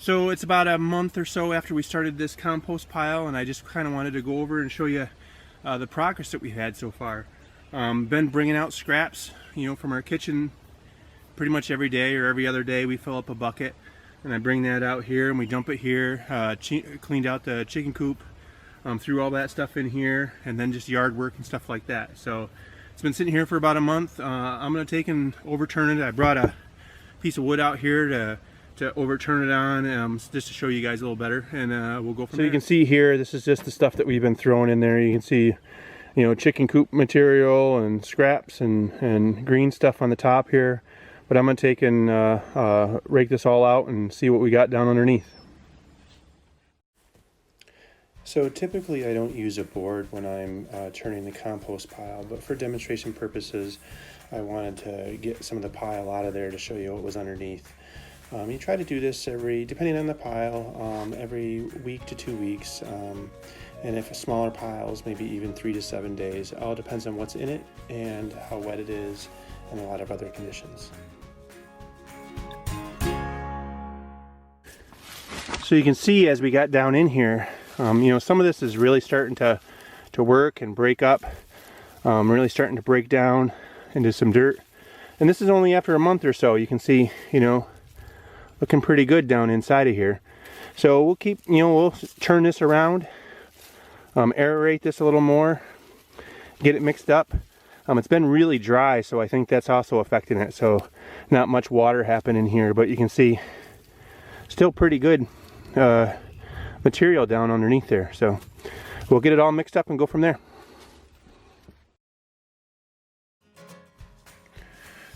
So it's about a month or so after we started this compost pile, and I just kind of wanted to go over and show you the progress that we've had so far. Been bringing out scraps, from our kitchen pretty much every day or every other day. We fill up a bucket and I bring that out here and we dump it here. Cleaned out the chicken coop, threw all that stuff in here, and then just yard work and stuff like that. So it's been sitting here for about a month. I'm going to take and overturn it. I brought a piece of wood out here to overturn it on, just to show you guys a little better, and we'll go from there. So you can see here, this is just the stuff that we've been throwing in there. You can see, chicken coop material and scraps and green stuff on the top here. But I'm going to take and rake this all out and see what we got down underneath. So typically I don't use a board when I'm turning the compost pile, but for demonstration purposes I wanted to get some of the pile out of there to show you what was underneath. You try to do this depending on the pile, every week to 2 weeks, and if smaller piles, maybe even 3 to 7 days. All depends on what's in it and how wet it is and a lot of other conditions. So you can see as we got down in here, some of this is really starting to work and break up, really starting to break down into some dirt. And this is only after a month or so. You can see, looking pretty good down inside of here. So we'll keep, we'll turn this around, aerate this a little more, get it mixed up. It's been really dry, so I think that's also affecting it. So not much water happening here, but you can see still pretty good material down underneath there. So we'll get it all mixed up and go from there.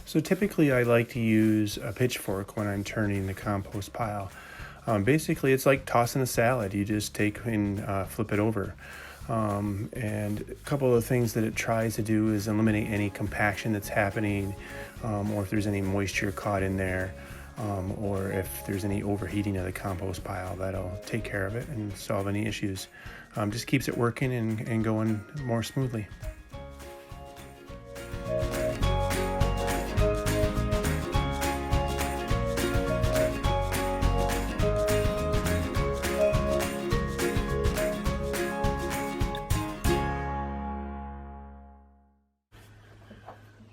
So typically I like to use a pitchfork when I'm turning the compost pile. Basically it's like tossing a salad. You just take and flip it over. And a couple of things that it tries to do is eliminate any compaction that's happening, or if there's any moisture caught in there, or if there's any overheating of the compost pile. That'll take care of it and solve any issues. Just keeps it working and going more smoothly.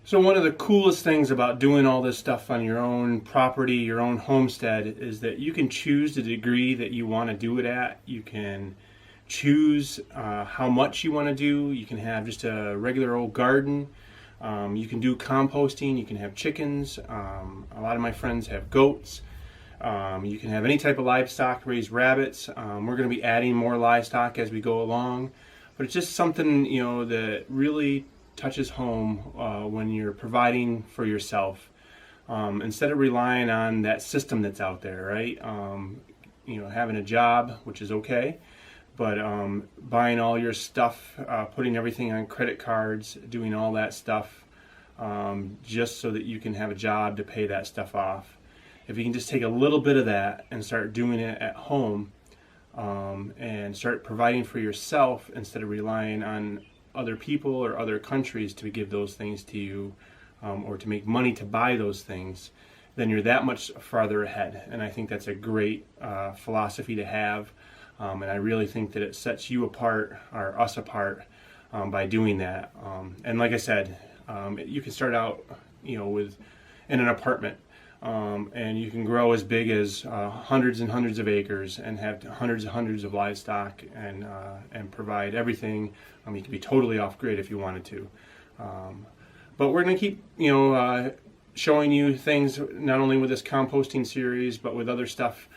So one of the coolest things about doing all this stuff on your own property, your own homestead, is that you can choose the degree that you want to do it at. You can choose how much you want to do. You can have just a regular old garden. You can do composting. You can have chickens. A lot of my friends have goats. You can have any type of livestock, raise rabbits. We're going to be adding more livestock as we go along. But it's just something, that really touches home when you're providing for yourself, instead of relying on that system that's out there, right? Having a job, which is okay, but buying all your stuff, putting everything on credit cards, doing all that stuff, just so that you can have a job to pay that stuff off. If you can just take a little bit of that and start doing it at home, and start providing for yourself instead of relying on other people or other countries to give those things to you, or to make money to buy those things, then you're that much farther ahead. And I think that's a great philosophy to have, and I really think that it sets you apart, or us apart, by doing that. And like I said, you can start out in an apartment, and you can grow as big as hundreds and hundreds of acres and have hundreds and hundreds of livestock, and provide everything. You can be totally off grid if you wanted to, but we're going to keep showing you things, not only with this composting series but with other stuff,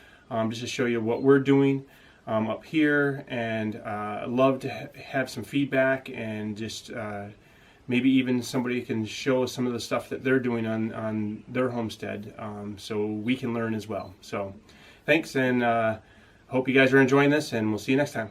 just to show you what we're doing up here. And I'd love to have some feedback, and just maybe even somebody can show us some of the stuff that they're doing on their homestead, so we can learn as well. So thanks, and hope you guys are enjoying this, and we'll see you next time.